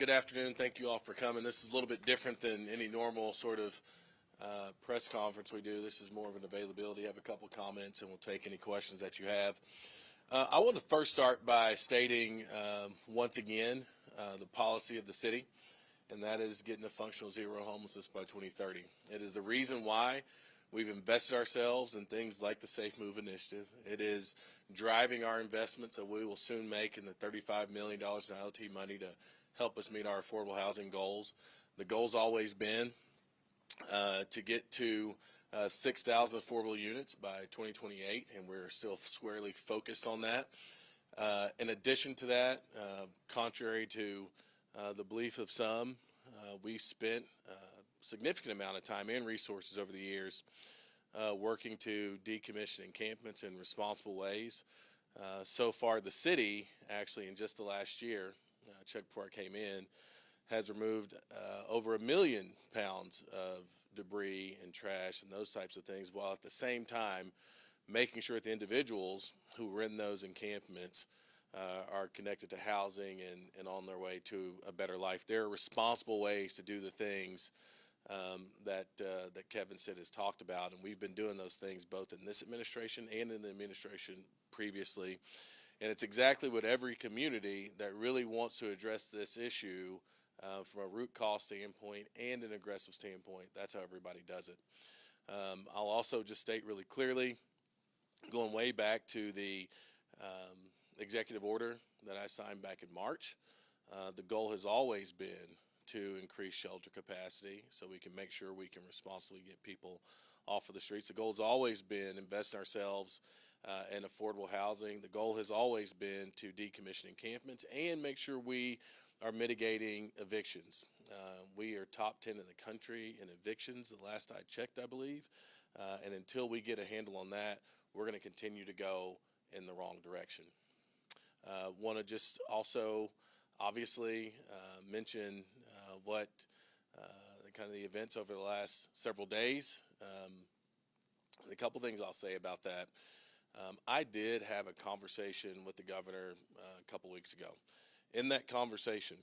Good afternoon. Thank you all for coming. This is a little bit different than any normal sort of press conference we do. This is more of an availability. I have a couple of comments, and we'll take any questions that you have. I want to first start by stating once again the policy of the city, and that is getting to functional zero homelessness by 2030. It is the reason why we've invested ourselves in things like the Safe Move initiative. It is driving our investments that we will soon make in the $35 million in IoT money to help us meet our affordable housing goals. The goal's always been to get to 6,000 affordable units by 2028, and we're still squarely focused on that. In addition to that, contrary to the belief of some, we spent a significant amount of time and resources over the years working to decommission encampments in responsible ways. So far, the city, actually, in just the last year, check before I came in, has removed over 1 million pounds of debris and trash and those types of things, while at the same time making sure that the individuals who were in those encampments are connected to housing and on their way to a better life. There are responsible ways to do the things that Kevin said has talked about, and we've been doing those things both in this administration and in the administration previously. And it's exactly what every community that really wants to address this issue from a root cause standpoint and an aggressive standpoint, that's how everybody does it. I'll also just state really clearly, going way back to the executive order that I signed back in March, the goal has always been to increase shelter capacity so we can make sure we can responsibly get people off of the streets. The goal has always been invest in ourselves in affordable housing. The goal has always been to decommission encampments and make sure we are mitigating evictions. We are top 10 in the country in evictions, the last I checked, I believe. And until we get a handle on that, we're going to continue to go in the wrong direction. Want to just also obviously mention what kind of the events over the last several days. A couple things I'll say about that. I did have a conversation with the governor a couple weeks ago. In that conversation,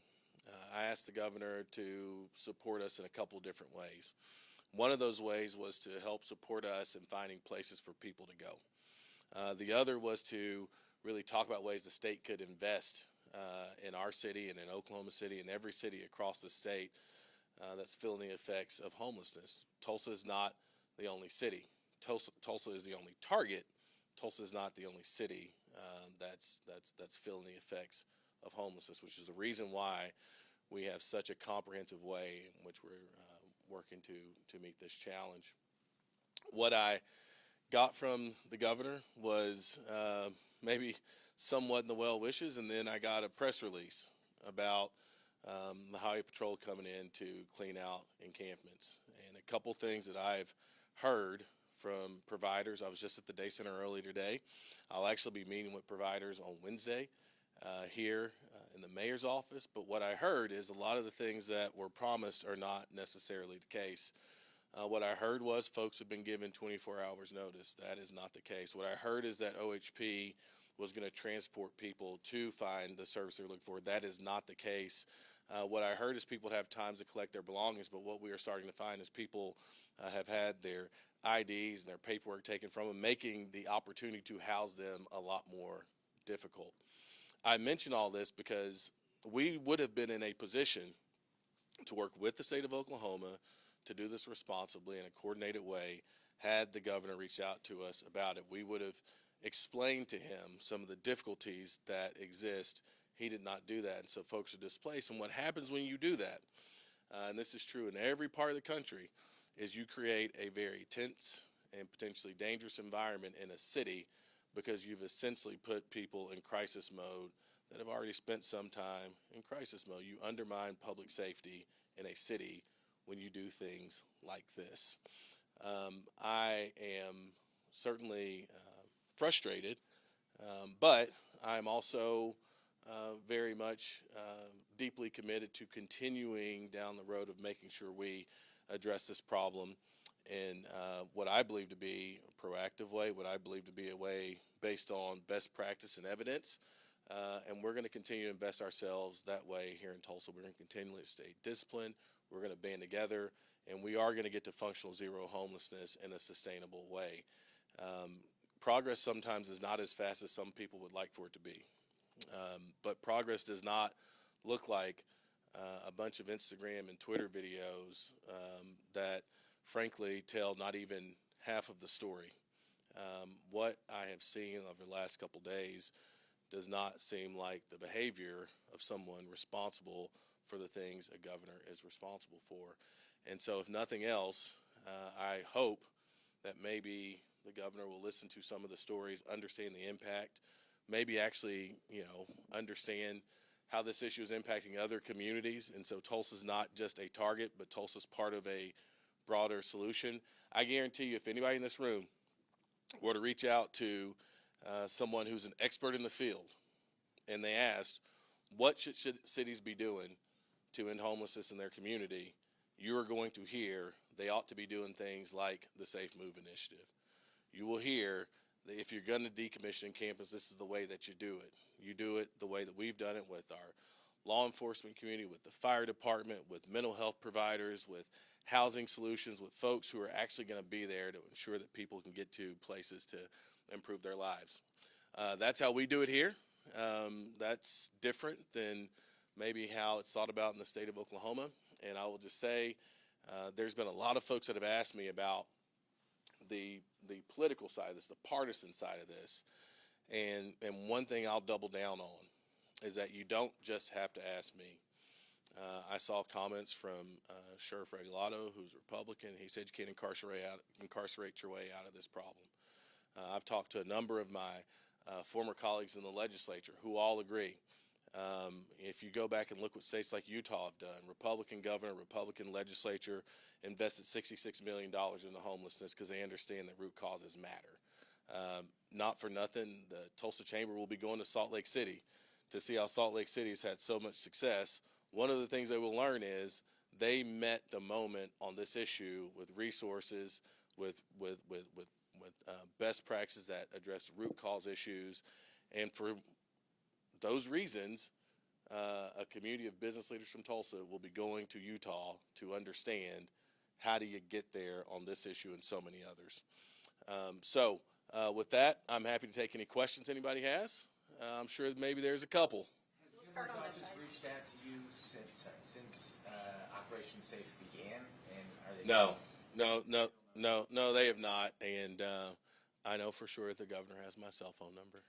I asked the governor to support us in a couple different ways. One of those ways was to help support us in finding places for people to go. The other was to really talk about ways the state could invest in our city and in Oklahoma City and every city across the state that's feeling the effects of homelessness. Tulsa is not the only city. Tulsa is the only target. Tulsa is not the only city that's feeling the effects of homelessness, which is the reason why we have such a comprehensive way in which we're working to meet this challenge. What I got from the governor was maybe somewhat in the well wishes, and then I got a press release about the Highway Patrol coming in to clean out encampments. And a couple things that I've heard from providers. I was just at the Day Center earlier today. I'll actually be meeting with providers on Wednesday here in the mayor's office. But what I heard is a lot of the things that were promised are not necessarily the case. What I heard was folks have been given 24 hours notice. That is not the case. What I heard is that OHP was going to transport people to find the service they're looking for. That is not the case. What I heard is people have times to collect their belongings, but what we are starting to find is people have had their IDs and their paperwork taken from them, making the opportunity to house them a lot more difficult. I mention all this because we would have been in a position to work with the state of Oklahoma to do this responsibly in a coordinated way. Had the governor reached out to us about it, we would have explained to him some of the difficulties that exist. He did not do that, and so folks are displaced. And what happens when you do that, and this is true in every part of the country, is you create a very tense and potentially dangerous environment in a city because you've essentially put people in crisis mode that have already spent some time in crisis mode. You undermine public safety in a city when you do things like this. I am certainly frustrated, but I'm also very much deeply committed to continuing down the road of making sure we address this problem in what I believe to be a proactive way, what I believe to be a way based on best practice and evidence, And we're going to continue to invest ourselves that way here in Tulsa. We're going to continually stay disciplined. We're going to band together, and we are going to get to functional zero homelessness in a sustainable way. Progress sometimes is not as fast as some people would like for it to be. But progress does not look like a bunch of Instagram and Twitter videos that frankly tell not even half of the story. What I have seen over the last couple days does not seem like the behavior of someone responsible for the things a governor is responsible for. And so if nothing else, I hope that maybe the governor will listen to some of the stories, understand the impact, maybe actually, understand how this issue is impacting other communities. And so Tulsa's not just a target, but Tulsa's part of a broader solution. I guarantee you, if anybody in this room were to reach out to someone who's an expert in the field and they asked, what should cities be doing to end homelessness in their community, you are going to hear they ought to be doing things like the Safe Move Initiative. You will hear that if you're going to decommission campus, this is the way that you do it. You do it the way that we've done it with our law enforcement community, with the fire department, with mental health providers, with housing solutions, with folks who are actually going to be there to ensure that people can get to places to improve their lives. That's how we do it here. That's different than maybe how it's thought about in the state of Oklahoma. And I will just say, there's been a lot of folks that have asked me about the political side of this, the partisan side of this. And one thing I'll double down on is that you don't just have to ask me. I saw comments from Sheriff Regalado, who's a Republican. He said you can't incarcerate your way out of this problem. I've talked to a number of my former colleagues in the legislature who all agree. If you go back and look what states like Utah have done, Republican governor, Republican legislature invested $66 million into homelessness because they understand that root causes matter. Not for nothing, the Tulsa Chamber will be going to Salt Lake City to see how Salt Lake City has had so much success. One of the things they will learn is they met the moment on this issue with resources, with best practices that address root cause issues, and for those reasons, a community of business leaders from Tulsa will be going to Utah to understand how do you get there on this issue and so many others. With that, I'm happy to take any questions anybody has. I'm sure maybe there's a couple. Has the governor's office reached out to you since Operation Safe began? And are they No, they have not. And I know for sure the governor has my cell phone number.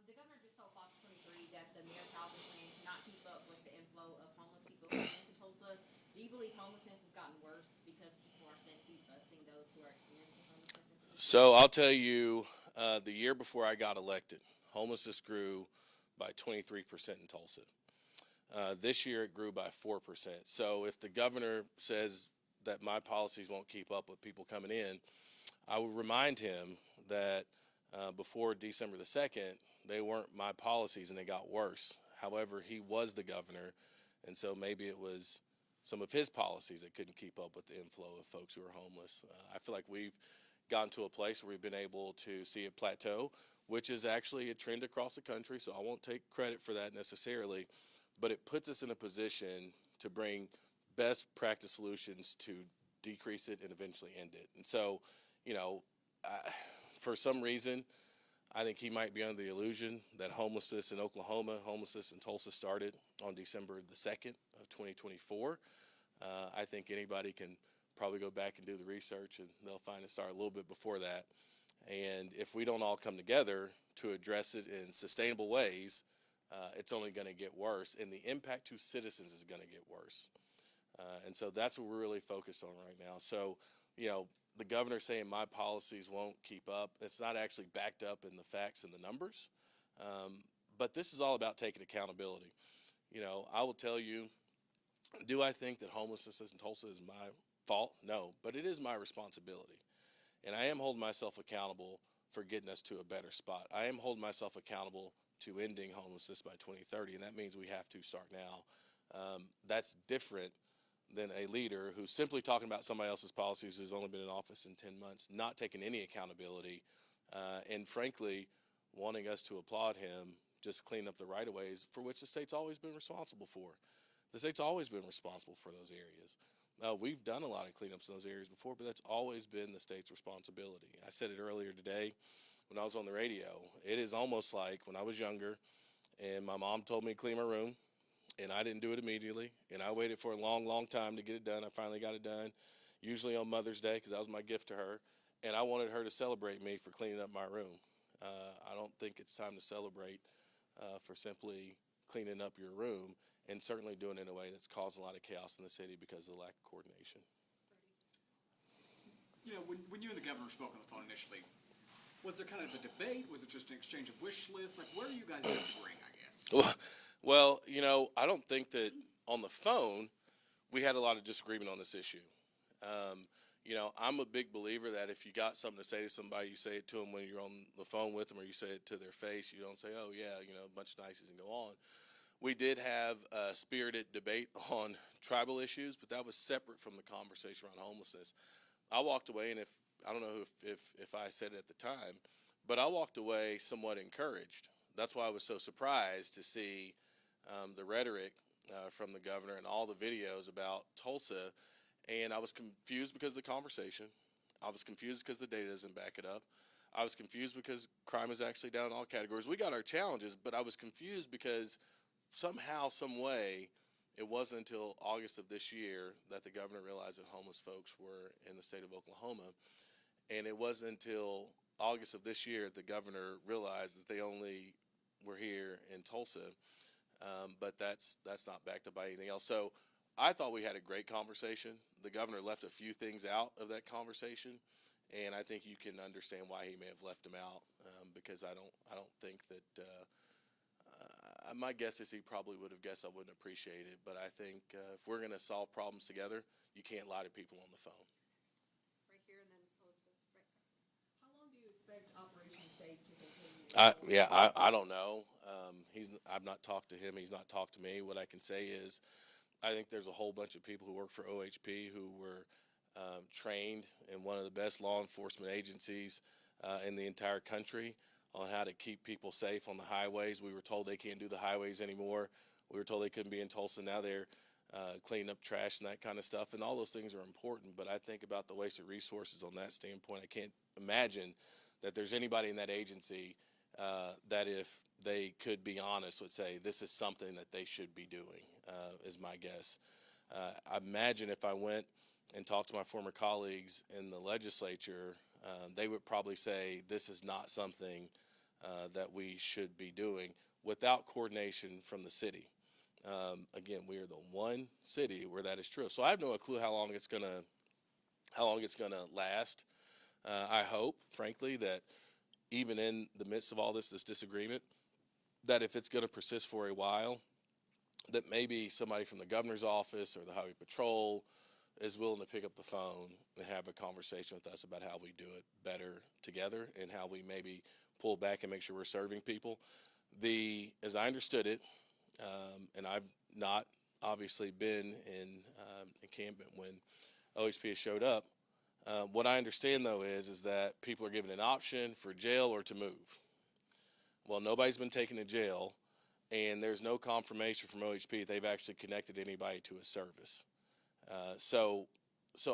The governor just told Fox 23 that the mayor's housing plan cannot keep up with the inflow of homeless people coming into Tulsa. Do you believe homelessness has gotten worse because people are said to be busing those who are experiencing homelessness? So I'll tell you, the year before I got elected, homelessness grew by 23% in Tulsa. This year it grew by 4%. So if the governor says that my policies won't keep up with people coming in, I will remind him that before December the 2nd, they weren't my policies and they got worse. However, he was the governor, and so maybe it was some of his policies that couldn't keep up with the inflow of folks who are homeless. I feel like we've gotten to a place where we've been able to see it plateau, which is actually a trend across the country, so I won't take credit for that necessarily, but it puts us in a position to bring best practice solutions to decrease it and eventually end it. And so, for some reason, I think he might be under the illusion that homelessness in Oklahoma, homelessness in Tulsa started on December the 2nd of 2024. I think anybody can probably go back and do the research and they'll find it started a little bit before that. And if we don't all come together to address it in sustainable ways, it's only going to get worse, and the impact to citizens is going to get worse. And so that's what we're really focused on right now. So, the governor saying my policies won't keep up, it's not actually backed up in the facts and the numbers. But this is all about taking accountability. I will tell you, do I think that homelessness in Tulsa is my fault? No, but it is my responsibility. And I am holding myself accountable for getting us to a better spot. I am holding myself accountable to ending homelessness by 2030, and that means we have to start now. That's different than a leader who's simply talking about somebody else's policies, who's only been in office in 10 months, not taking any accountability and frankly, wanting us to applaud him just cleaning up the right-of-ways, for which the state's always been responsible for. The state's always been responsible for those areas. We've done a lot of cleanups in those areas before, but that's always been the state's responsibility. I said it earlier today when I was on the radio. It is almost like when I was younger and my mom told me to clean my room, and I didn't do it immediately, and I waited for a long, long time to get it done. I finally got it done, usually on Mother's Day, because that was my gift to her, and I wanted her to celebrate me for cleaning up my room. I don't think it's time to celebrate for simply cleaning up your room, and certainly doing it in a way that's caused a lot of chaos in the city because of the lack of coordination. You know, when you and the governor spoke on the phone initially, was there kind of a debate? Was it just an exchange of wish lists? Like, where are you guys disagreeing, I guess? Well, I don't think that on the phone we had a lot of disagreement on this issue. I'm a big believer that if you got something to say to somebody, you say it to them when you're on the phone with them, or you say it to their face. You don't say, oh, yeah, a bunch of niceties and go on. We did have a spirited debate on tribal issues, but that was separate from the conversation around homelessness. I walked away, and I don't know if I said it at the time, but I walked away somewhat encouraged. That's why I was so surprised to see the rhetoric from the governor and all the videos about Tulsa. And I was confused because of the conversation. I was confused because the data doesn't back it up. I was confused because crime is actually down in all categories. We got our challenges, but I was confused because somehow, some way, it wasn't until August of this year that the governor realized that homeless folks were in the state of Oklahoma. And it wasn't until August of this year that the governor realized that they only were here in Tulsa. But that's not backed up by anything else. So I thought we had a great conversation. The governor left a few things out of that conversation, and I think you can understand why he may have left them out, because I don't think that my guess is he probably would have guessed I wouldn't appreciate it. But I think if we're going to solve problems together, you can't lie to people on the phone. Right here, and then Elizabeth. Right. How long do you expect Operation Safe to continue? I don't know. I've not talked to him. He's not talked to me. What I can say is, I think there's a whole bunch of people who work for OHP who were trained in one of the best law enforcement agencies in the entire country on how to keep people safe on the highways. We were told they can't do the highways anymore. We were told they couldn't be in Tulsa. Now they're cleaning up trash and that kind of stuff. And all those things are important. But I think about the waste of resources on that standpoint. I can't imagine that there's anybody in that agency that, if they could be honest, would say this is something that they should be doing, is my guess. I imagine if I went and talked to my former colleagues in the legislature, they would probably say this is not something that we should be doing without coordination from the city. Again, we are the one city where that is true. So I have no clue how long it's gonna last. I hope, frankly, that even in the midst of all this disagreement, that if it's going to persist for a while, that maybe somebody from the governor's office or the highway patrol is willing to pick up the phone and have a conversation with us about how we do it better together and how we maybe pull back and make sure we're serving people. As I understood it, and I've not obviously been in encampment when OHP has showed up. What I understand, though, is that people are given an option for jail or to move. Well, nobody's been taken to jail, and there's no confirmation from OHP they've actually connected anybody to a service. So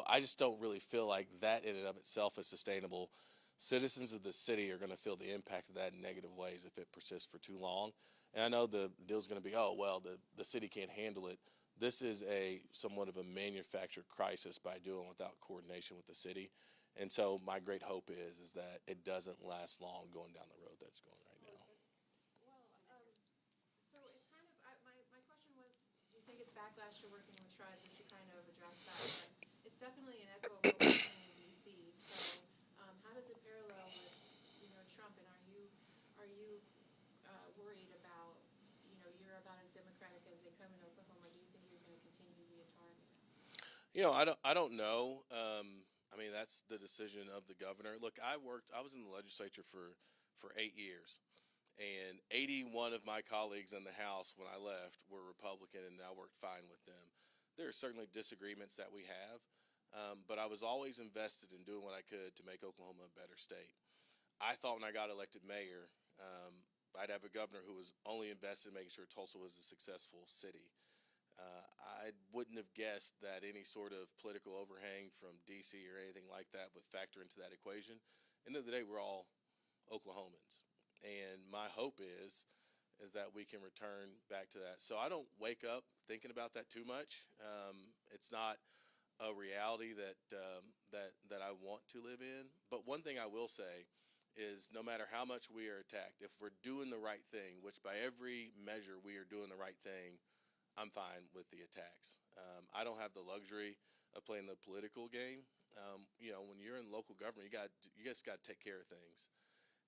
I just don't really feel like that in and of itself is sustainable. Citizens of the city are going to feel the impact of that in negative ways if it persists for too long. And I know the deal's going to be, oh, well, the city can't handle it. This is somewhat of a manufactured crisis by doing without coordination with the city. And so my great hope is that it doesn't last long going down the road that's going right now. Well, so it's kind of, my question was, do you think it's backlash to working with tribes, which you kind of addressed that, but it's definitely an echo of what we're seeing in D.C. So how does it parallel with, Trump, and are you worried about, you're about as democratic as they come in Oklahoma? Do you think you're going to continue to be a target? I don't know. That's the decision of the governor. Look, I was in the legislature for 8 years, and 81 of my colleagues in the House when I left were Republican, and I worked fine with them. There are certainly disagreements that we have, but I was always invested in doing what I could to make Oklahoma a better state. I thought when I got elected mayor, I'd have a governor who was only invested in making sure Tulsa was a successful city. I wouldn't have guessed that any sort of political overhang from D.C. or anything like that would factor into that equation. End of the day, we're all Oklahomans, and my hope is that we can return back to that. So I don't wake up thinking about that too much. It's not a reality that I want to live in. But one thing I will say is, no matter how much we are attacked, if we're doing the right thing, which by every measure we are doing the right thing, I'm fine with the attacks. I don't have the luxury of playing the political game. When you're in local government, you just got to take care of things.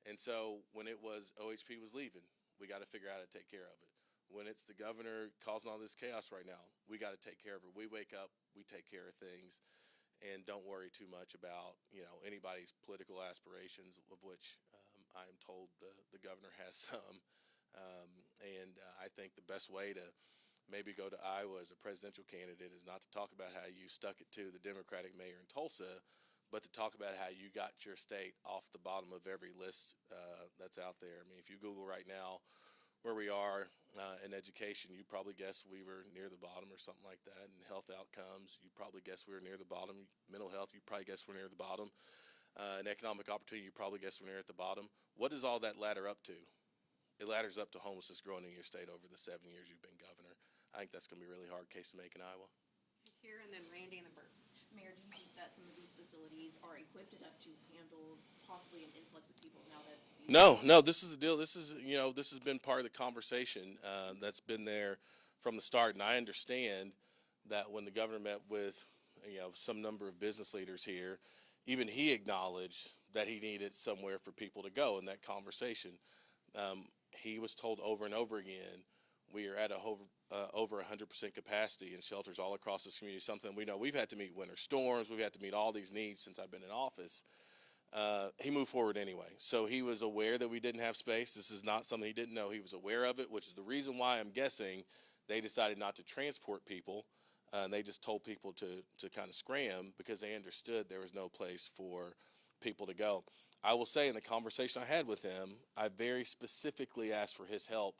And so when it was OHP was leaving, we got to figure out how to take care of it. When it's the governor causing all this chaos right now, we got to take care of it. We wake up, we take care of things, and don't worry too much about anybody's political aspirations, of which I am told the governor has some. I think the best way to maybe go to Iowa as a presidential candidate is not to talk about how you stuck it to the Democratic mayor in Tulsa, but to talk about how you got your state off the bottom of every list that's out there. I mean, if you Google right now where we are in education, you probably guess we were near the bottom or something like that. In health outcomes, you probably guess we were near the bottom. Mental health, you probably guess we're near the bottom. In economic opportunity, you probably guess we're near at the bottom. What does all that ladder up to? It ladders up to homelessness growing in your state over the 7 years you've been governor. I think that's going to be a really hard case to make in Iowa. Here, and then Randy and then Bert. Mayor, do you think that some of these facilities are equipped enough to handle possibly an influx of people now that? No, this is the deal. This has been part of the conversation that's been there from the start. And I understand that when the governor met with, some number of business leaders here, even he acknowledged that he needed somewhere for people to go in that conversation. He was told over and over again, we are at over 100% capacity in shelters all across this community, something we know. We've had to meet winter storms. We've had to meet all these needs since I've been in office. He moved forward anyway. So he was aware that we didn't have space. This is not something he didn't know. He was aware of it, which is the reason why I'm guessing they decided not to transport people. And they just told people to kind of scram because they understood there was no place for people to go. I will say in the conversation I had with him, I very specifically asked for his help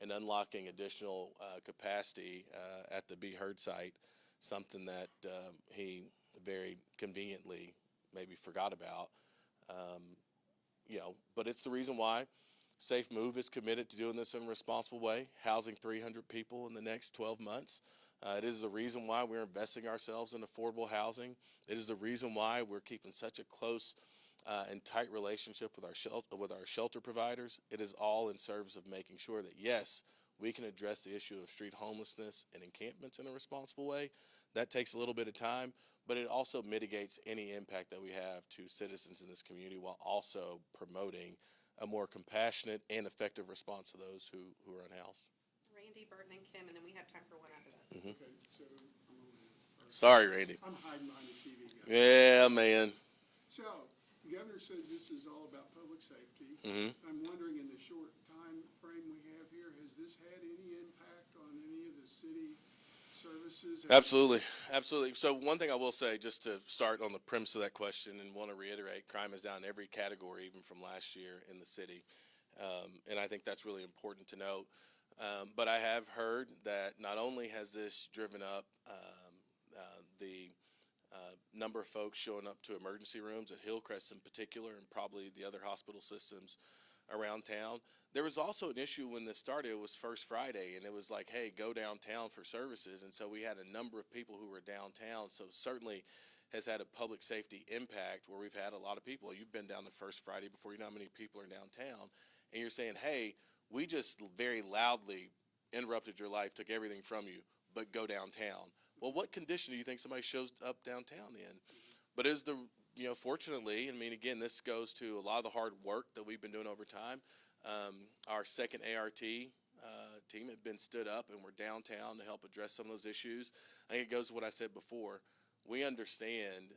in unlocking additional capacity at the Be Heard site, something that he very conveniently maybe forgot about. But it's the reason why Safe Move is committed to doing this in a responsible way, housing 300 people in the next 12 months. It is the reason why we're investing ourselves in affordable housing. It is the reason why we're keeping such a close and tight relationship with our shelter providers. It is all in service of making sure that, yes, we can address the issue of street homelessness and encampments in a responsible way. That takes a little bit of time, but it also mitigates any impact that we have to citizens in this community while also promoting a more compassionate and effective response to those who are unhoused. Randy, Bert, and then Kim, and then we have time for one after that. Mm-hmm. Okay, so I'm over here. Sorry, Randy. I'm hiding behind the TV guy. Yeah, man. So, the governor says this is all about public safety. Mm-hmm. I'm wondering, in the short time frame we have here, has this had any impact on any of the city services? Absolutely. So one thing I will say, just to start on the premise of that question, and want to reiterate, crime is down in every category, even from last year in the city. And I think that's really important to note. But I have heard that not only has this driven up the number of folks showing up to emergency rooms at Hillcrest in particular, and probably the other hospital systems around town. There was also an issue when this started. It was First Friday, and it was like, hey, go downtown for services. And so we had a number of people who were downtown. So certainly has had a public safety impact where we've had a lot of people. You've been down the First Friday before. You know how many people are downtown. And you're saying, hey, we just very loudly interrupted your life, took everything from you, but go downtown. Well, what condition do you think somebody shows up downtown in? But is the, fortunately, I mean, again, this goes to a lot of the hard work that we've been doing over time. Our second ART team had been stood up, and we're downtown to help address some of those issues. I think it goes to what I said before. We understand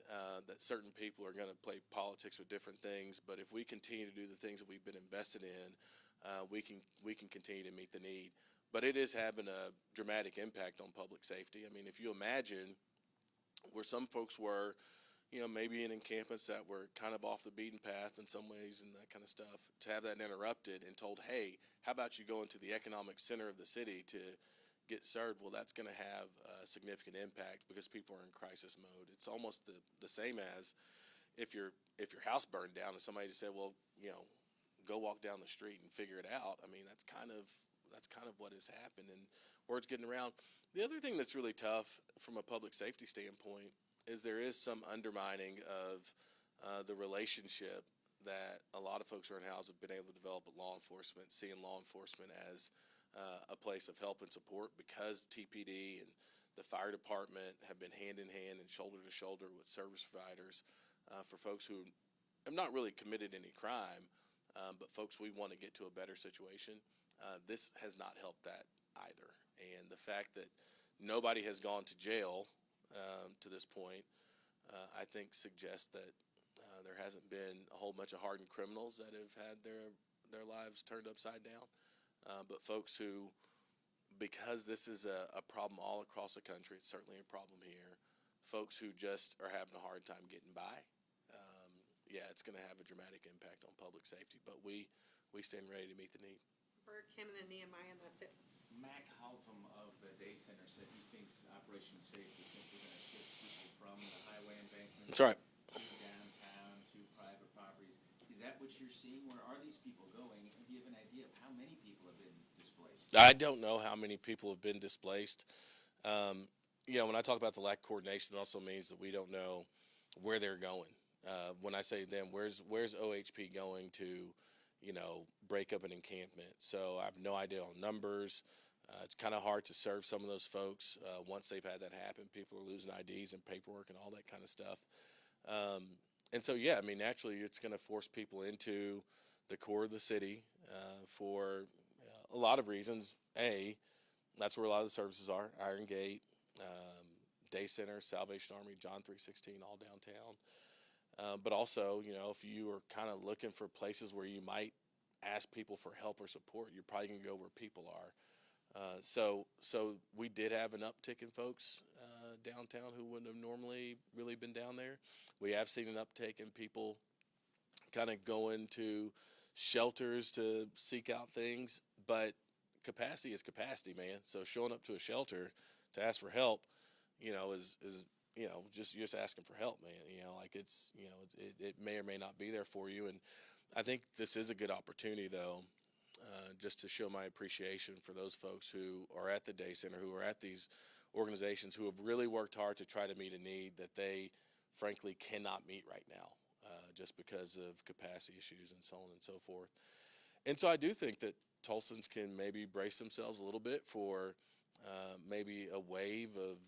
that certain people are going to play politics with different things, but if we continue to do the things that we've been invested in, we can continue to meet the need. But it is having a dramatic impact on public safety. I mean, if you imagine where some folks were, maybe in encampments that were kind of off the beaten path in some ways and that kind of stuff, to have that interrupted and told, hey, how about you go into the economic center of the city to get served? Well, that's going to have a significant impact because people are in crisis mode. It's almost the same as if your house burned down and somebody just said, well, go walk down the street and figure it out. I mean, that's kind of what has happened, and word's getting around. The other thing that's really tough from a public safety standpoint is there is some undermining of the relationship that a lot of folks around house have been able to develop with law enforcement, seeing law enforcement as a place of help and support, because TPD and the fire department have been hand in hand and shoulder to shoulder with service providers for folks who have not really committed any crime, but folks we want to get to a better situation. This has not helped that either. And the fact that nobody has gone to jail to this point, I think suggests that there hasn't been a whole bunch of hardened criminals that have had their lives turned upside down. But folks who, because this is a problem all across the country, it's certainly a problem here, folks who just are having a hard time getting by, it's going to have a dramatic impact on public safety. But we stand ready to meet the need. Bert, Kim, and then Nehemiah, and that's it. Mac Haltom of the Day Center said he thinks Operation Safe is simply going to shift people from the highway embankment That's right. to downtown, to private properties. Is that what you're seeing? Where are these people going? And do you have an idea of how many people have been displaced? I don't know how many people have been displaced. When I talk about the lack of coordination, it also means that we don't know where they're going. When I say them, where's OHP going to, break up an encampment? So I have no idea on numbers. It's kind of hard to serve some of those folks once they've had that happen. People are losing IDs and paperwork and all that kind of stuff. And so, naturally, it's going to force people into the core of the city for a lot of reasons. That's where a lot of the services are: Iron Gate, Day Center, Salvation Army, John 3:16, all downtown. But also, if you are kind of looking for places where you might ask people for help or support, you're probably going to go where people are. So we did have an uptick in folks downtown who wouldn't have normally really been down there. We have seen an uptick in people kind of going to shelters to seek out things, but capacity is capacity, man. So showing up to a shelter to ask for help, is just asking for help, man. It may or may not be there for you. And I think this is a good opportunity, though, just to show my appreciation for those folks who are at the Day Center, who are at these organizations, who have really worked hard to try to meet a need that they, frankly, cannot meet right now, just because of capacity issues and so on and so forth. And so I do think that Tulsans can maybe brace themselves a little bit for maybe a wave of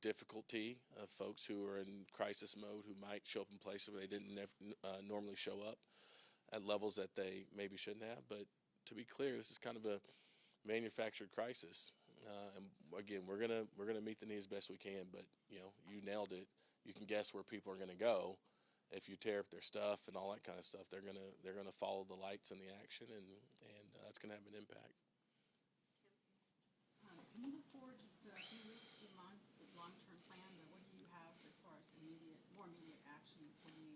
difficulty of folks who are in crisis mode, who might show up in places where they didn't normally show up at levels that they maybe shouldn't have. But to be clear, this is kind of a manufactured crisis, and again, we're gonna meet the needs best we can. But you nailed it. You can guess where people are gonna go if you tear up their stuff and all that kind of stuff. They're gonna follow the lights and the action, and that's gonna have an impact. Can you look forward just a few weeks, few months of long-term plan, but what do you have as far as more immediate actions when you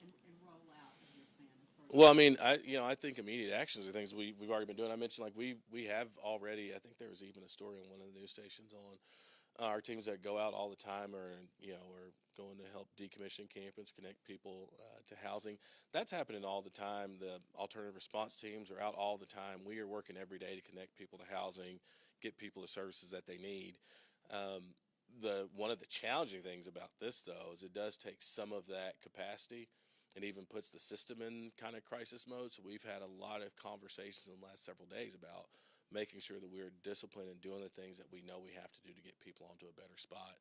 and roll out of your plan as far as? Well, I mean, I think immediate actions are things we've already been doing. I mentioned we have already. I think there was even a story on one of the news stations on our teams that go out all the time, are going to help decommission campus, connect people to housing. That's happening all the time. The alternative response teams are out all the time. We are working every day to connect people to housing, get people the services that they need. One of the challenging things about this, though, is it does take some of that capacity and even puts the system in kind of crisis mode. So we've had a lot of conversations in the last several days about making sure that we're disciplined and doing the things that we know we have to do to get people onto a better spot.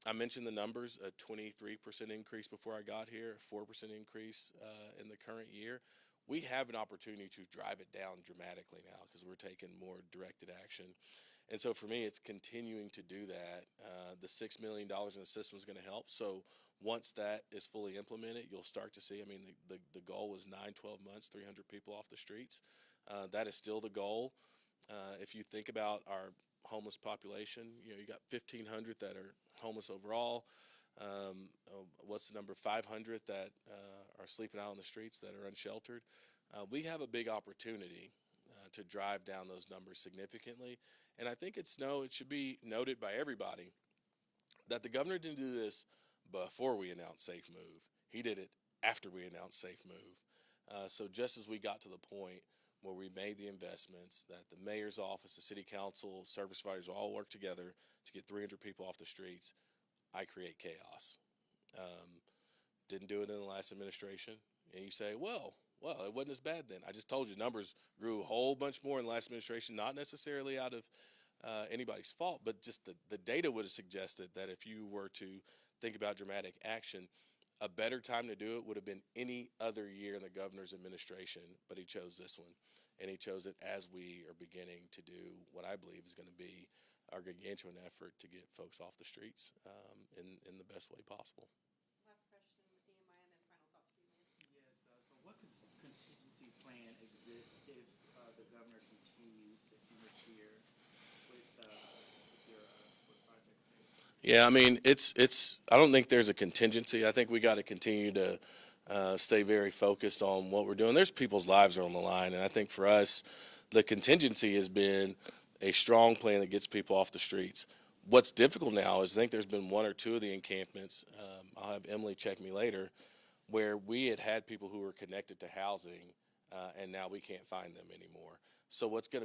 I mentioned the numbers: a 23% increase before I got here, a 4% increase in the current year. We have an opportunity to drive it down dramatically now because we're taking more directed action. And so for me, it's continuing to do that. The $6 million in the system is going to help. So once that is fully implemented, you'll start to see, the goal was 9-12 months, 300 people off the streets. That is still the goal. If you think about our homeless population, you got 1,500 that are homeless overall. what's the number, 500 that are sleeping out on the streets that are unsheltered. We have a big opportunity to drive down those numbers significantly. And I think it should be noted by everybody that the governor didn't do this before we announced Safe Move. He did it after we announced Safe Move. So just as we got to the point where we made the investments, that the mayor's office, the city council, service providers all work together to get 300 people off the streets, I create chaos. Didn't do it in the last administration. And you say, well, it wasn't as bad then. I just told you numbers grew a whole bunch more in the last administration, not necessarily out of anybody's fault, but just the data would have suggested that if you were to think about dramatic action, a better time to do it would have been any other year in the governor's administration, but he chose this one. And he chose it as we are beginning to do what I believe is going to be our gargantuan effort to get folks off the streets in the best way possible. Last question with Nehemiah, and then final thoughts for you, Mayor. Yes, so what contingency plan exists if the governor continues to interfere with your projects? Yeah, I mean, I don't think there's a contingency. I think we got to continue to stay very focused on what we're doing. There's people's lives are on the line, and I think for us, the contingency has been a strong plan that gets people off the streets. What's difficult now is I think there's been one or two of the encampments, I'll have Emily check me later, where we had people who were connected to housing, and now we can't find them anymore. So what's going to be